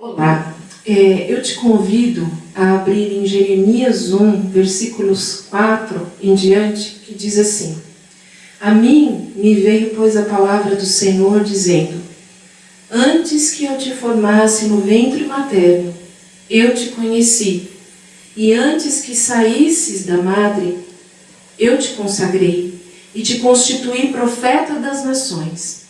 Olá, eu te convido a abrir em Jeremias 1, versículos 4 em diante, que diz assim: A mim me veio, pois, a palavra do Senhor, dizendo: Antes que eu te formasse no ventre materno, eu te conheci, e antes que saísses da madre, eu te consagrei, e te constituí profeta das nações.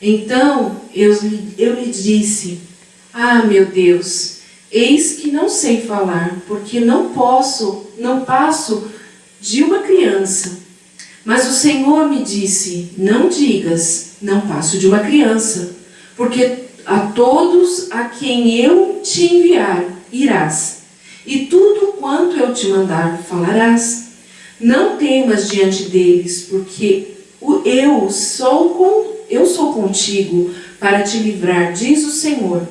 Então eu lhe disse: Ah, meu Deus, eis que não sei falar, porque não passo de uma criança. Mas o Senhor me disse: Não digas, não passo de uma criança, porque a todos a quem eu te enviar irás, e tudo quanto eu te mandar falarás. Não temas diante deles, porque eu sou contigo para te livrar, diz o Senhor.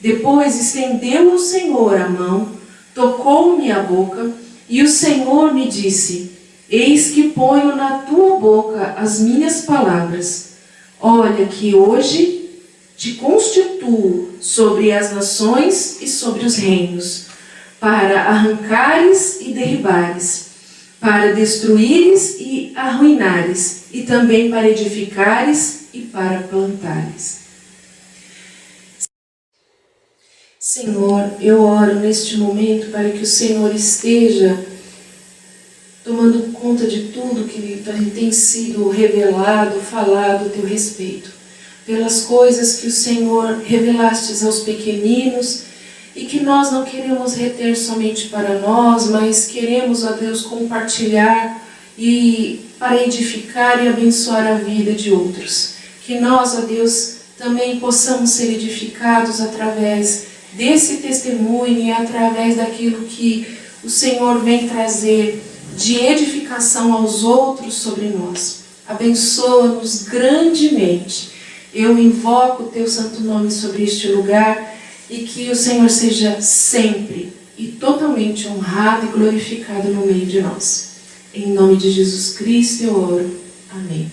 Depois estendeu o Senhor a mão, tocou-me a boca, e o Senhor me disse: Eis que ponho na tua boca as minhas palavras. Olha que hoje te constituo sobre as nações e sobre os reinos, para arrancares e derribares, para destruíres e arruinares, e também para edificares e para plantares. Senhor, eu oro neste momento para que o Senhor esteja tomando conta de tudo que tem sido revelado, falado a teu respeito, pelas coisas que o Senhor revelastes aos pequeninos e que nós não queremos reter somente para nós, mas queremos, ó Deus, compartilhar e para edificar e abençoar a vida de outros. Que nós, ó Deus, também possamos ser edificados através desse testemunho e através daquilo que o Senhor vem trazer de edificação aos outros sobre nós. Abençoa-nos grandemente. Eu invoco o teu santo nome sobre este lugar e que o Senhor seja sempre e totalmente honrado e glorificado no meio de nós. Em nome de Jesus Cristo eu oro. Amém.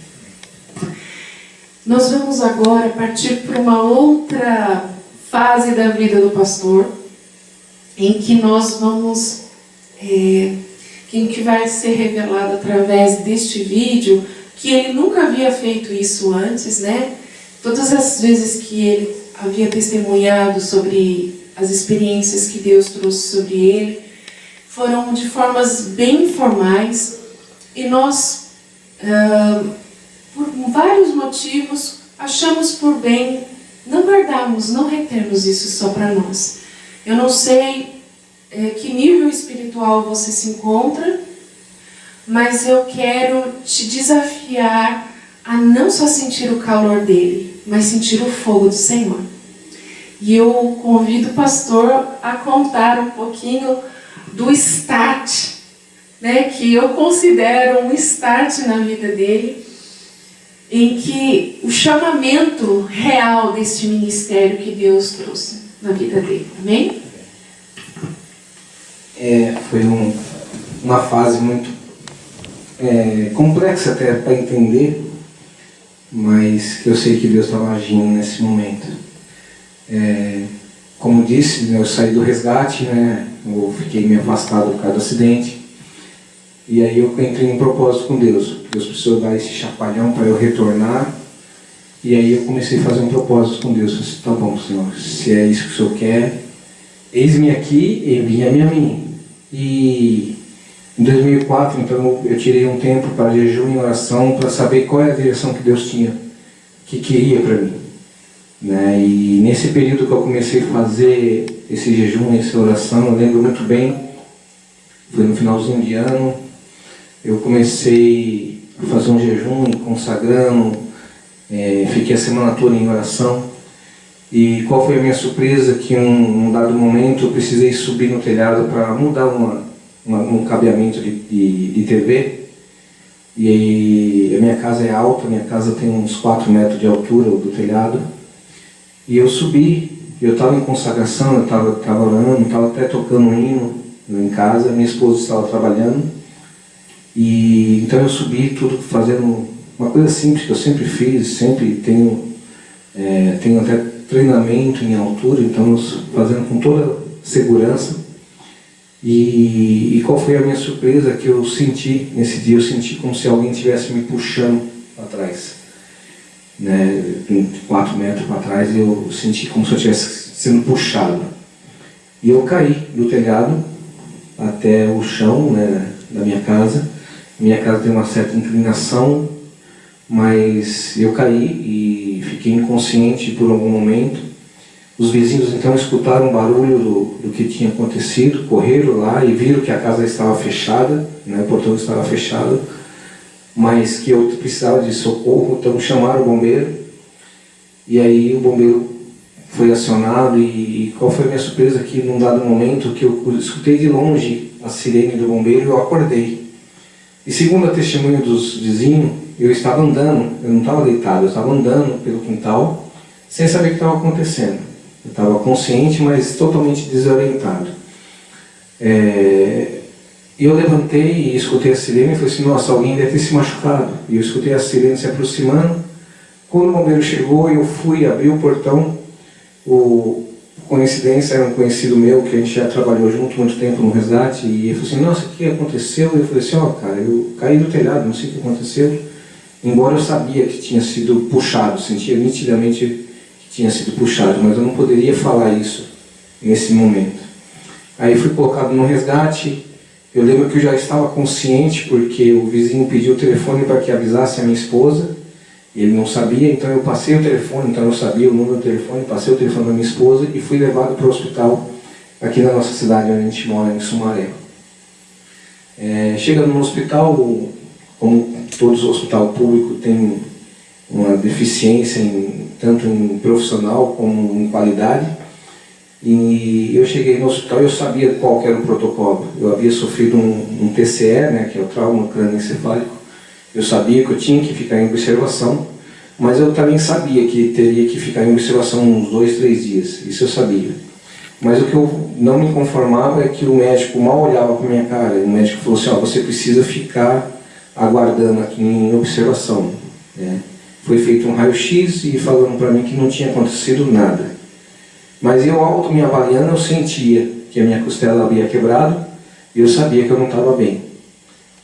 Nós vamos agora partir para uma outra fase da vida do pastor, em que nós vamos, que vai ser revelado através deste vídeo, que ele nunca havia feito isso antes, né? Todas as vezes que ele havia testemunhado sobre as experiências que Deus trouxe sobre ele, foram de formas bem informais, e nós, por vários motivos, achamos por bem não guardarmos, não retermos isso só para nós. Eu não sei que nível espiritual você se encontra, mas eu quero te desafiar a não só sentir o calor dele, mas sentir o fogo do Senhor. E eu convido o pastor a contar um pouquinho do start, né, que eu considero um start na vida dele, em que o chamamento real deste ministério que Deus trouxe na vida dele. Amém? Foi uma fase muito complexa até para entender, mas eu sei que Deus estava agindo nesse momento. Como disse, eu saí do resgate, né? Eu fiquei me afastado por causa do acidente. E aí eu entrei em propósito com Deus. Deus precisou dar esse chacoalhão para eu retornar. E aí eu comecei a fazer um propósito com Deus. Eu disse: tá bom, Senhor, se é isso que o Senhor quer, eis-me aqui, envia-me a mim. E em 2004, então, eu tirei um tempo para jejum e oração para saber qual é a direção que Deus que queria para mim. Né? E nesse período que eu comecei a fazer esse jejum e essa oração, eu lembro muito bem, foi no finalzinho de ano, eu comecei a fazer um jejum e consagrando, fiquei a semana toda em oração. E qual foi a minha surpresa? Que em um dado momento eu precisei subir no telhado para mudar um cabeamento de TV. E aí, a minha casa é alta, minha casa tem uns 4 metros de altura do telhado. E eu subi, eu estava em consagração, eu estava orando, estava até tocando um hino em casa, minha esposa estava trabalhando. E então eu subi tudo fazendo uma coisa simples que eu sempre fiz, sempre tenho até treinamento em altura, então nós fazendo com toda segurança. E qual foi a minha surpresa que eu senti nesse dia? Eu senti como se alguém estivesse me puxando para trás, né? 4 metros para trás, eu senti como se eu estivesse sendo puxado. E eu caí do telhado até o chão, né, da minha casa. Minha casa tem uma certa inclinação, mas eu caí e fiquei inconsciente por algum momento. Os vizinhos então escutaram o barulho do que tinha acontecido, correram lá e viram que a casa estava fechada, né, o portão estava fechado, mas que eu precisava de socorro, então chamaram o bombeiro. E aí o bombeiro foi acionado e qual foi a minha surpresa? Que num dado momento que eu escutei de longe a sirene do bombeiro e eu acordei. E segundo a testemunha dos vizinhos, eu estava andando, eu não estava deitado, eu estava andando pelo quintal sem saber o que estava acontecendo. Eu estava consciente, mas totalmente desorientado. E eu levantei e escutei a sirene e falei assim, nossa, alguém deve ter se machucado. E eu escutei a sirene se aproximando. Quando o bombeiro chegou, eu fui abrir o portão. Coincidência, era um conhecido meu, que a gente já trabalhou junto muito tempo no resgate, e ele falou assim, nossa, o que aconteceu? E eu falei assim, ó, cara, eu caí do telhado, não sei o que aconteceu. Embora eu sabia que tinha sido puxado, sentia nitidamente tinha sido puxado, mas eu não poderia falar isso nesse momento. Aí fui colocado no resgate. Eu lembro que eu já estava consciente porque o vizinho pediu o telefone para que avisasse a minha esposa. Ele não sabia, então eu passei o telefone, então eu sabia o número do telefone, passei o telefone da minha esposa e fui levado para o hospital aqui na nossa cidade, onde a gente mora, em Sumaré. Chegando no hospital, como todos os hospitais públicos têm uma deficiência tanto em profissional como em qualidade, e eu cheguei no hospital e eu sabia qual que era o protocolo. Eu havia sofrido um TCE, né, que é o trauma crânioencefálico. Eu sabia que eu tinha que ficar em observação, mas eu também sabia que teria que ficar em observação uns 2, 3 dias, isso eu sabia. Mas o que eu não me conformava é que o médico mal olhava para minha cara. O médico falou assim, ó, você precisa ficar aguardando aqui em observação, né? Foi feito um raio-x e falando para mim que não tinha acontecido nada. Mas eu, auto me avaliando, eu sentia que a minha costela havia quebrado e eu sabia que eu não estava bem.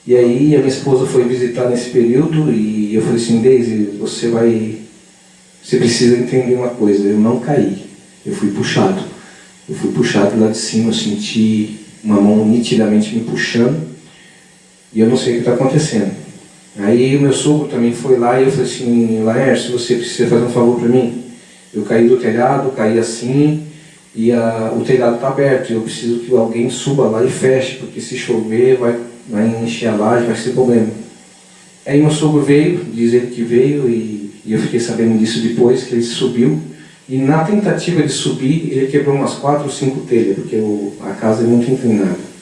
E aí a minha esposa foi visitar nesse período e eu falei assim, Deise, você precisa entender uma coisa, eu não caí, eu fui puxado. Eu fui puxado lá de cima, eu senti uma mão nitidamente me puxando e eu não sei o que está acontecendo. Aí o meu sogro também foi lá e eu falei assim, Laércio, você precisa fazer um favor para mim? Eu caí do telhado, caí assim, e o telhado está aberto, eu preciso que alguém suba lá e feche, porque se chover vai encher a laje, vai ser problema. Aí meu sogro veio, diz ele que veio, e eu fiquei sabendo disso depois, que ele subiu, e na tentativa de subir, ele quebrou umas 4 ou 5 telhas, porque a casa é muito inclinada.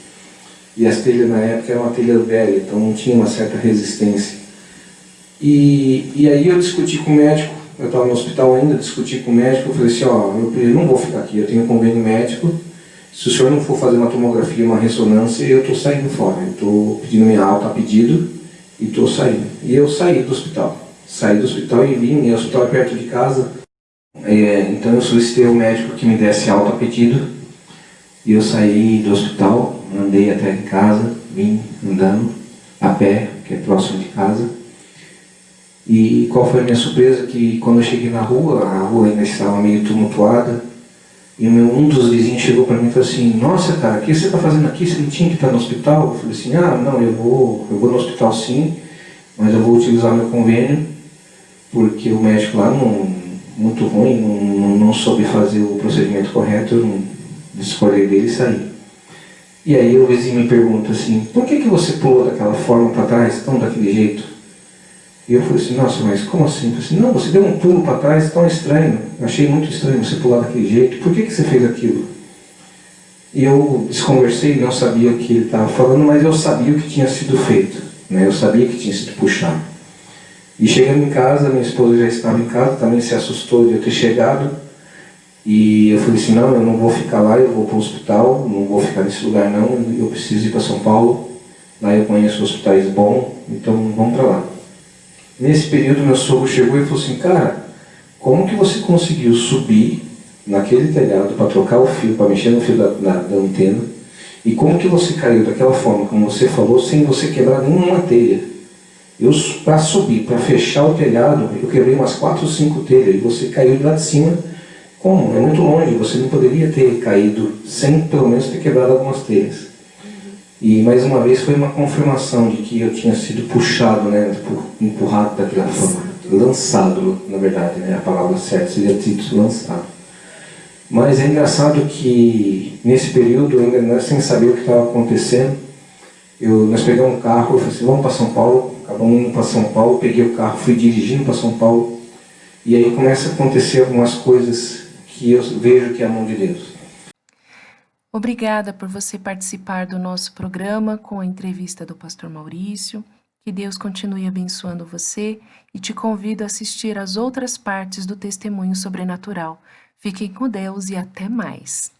E as telhas na época eram uma telha velha, então não tinha uma certa resistência. E aí eu discuti com o médico, eu estava no hospital ainda, discuti com o médico, eu falei assim, ó, eu não vou ficar aqui, eu tenho um convênio médico, se o senhor não for fazer uma tomografia, uma ressonância, eu estou saindo fora, eu estou pedindo minha alta a pedido e estou saindo. E eu saí do hospital e vim, e o hospital é perto de casa, então eu solicitei ao médico que me desse alta a pedido, e eu saí do hospital, andei até em casa, vim andando a pé, que é próximo de casa. E qual foi a minha surpresa? Que quando eu cheguei na rua, a rua ainda estava meio tumultuada, e um dos vizinhos chegou para mim e falou assim, nossa cara, o que você está fazendo aqui? Você não tinha que estar no hospital? Eu falei assim, não, eu vou no hospital sim, mas eu vou utilizar meu convênio, porque o médico lá, muito ruim, não soube fazer o procedimento correto, eu não discordei dele e saí. E aí o vizinho me pergunta assim, por que você pulou daquela forma para trás, tão daquele jeito? E eu falei assim, nossa, mas como assim? Eu falei assim, não, você deu um pulo para trás tão estranho, eu achei muito estranho você pular daquele jeito, por que você fez aquilo? E eu desconversei, não sabia o que ele estava falando, mas eu sabia o que tinha sido feito, né? Eu sabia que tinha sido puxado. E chegando em casa, minha esposa já estava em casa, também se assustou de eu ter chegado, e eu falei assim, não, eu não vou ficar lá, eu vou para o hospital, não vou ficar nesse lugar não, eu preciso ir para São Paulo, lá eu conheço hospitais bons, então vamos para lá. Nesse período meu sogro chegou e falou assim, cara, como que você conseguiu subir naquele telhado para trocar o fio, para mexer no fio da antena, e como que você caiu daquela forma, como você falou, sem você quebrar nenhuma telha. Para subir, para fechar o telhado, eu quebrei umas 4 ou 5 telhas, e você caiu de lá de cima. Como? É muito longe, você não poderia ter caído sem pelo menos ter quebrado algumas telhas. E mais uma vez foi uma confirmação de que eu tinha sido puxado, né, empurrado daquela forma. Lançado, na verdade, né, a palavra certa seria sido lançado. Mas é engraçado que nesse período, ainda sem saber o que estava acontecendo, nós pegamos um carro, eu falei assim, vamos para São Paulo, acabamos indo para São Paulo, peguei o carro, fui dirigindo para São Paulo, e aí começa a acontecer algumas coisas que eu vejo que é a mão de Deus. Obrigada por você participar do nosso programa com a entrevista do pastor Maurício. Que Deus continue abençoando você e te convido a assistir às outras partes do Testemunho Sobrenatural. Fiquem com Deus e até mais.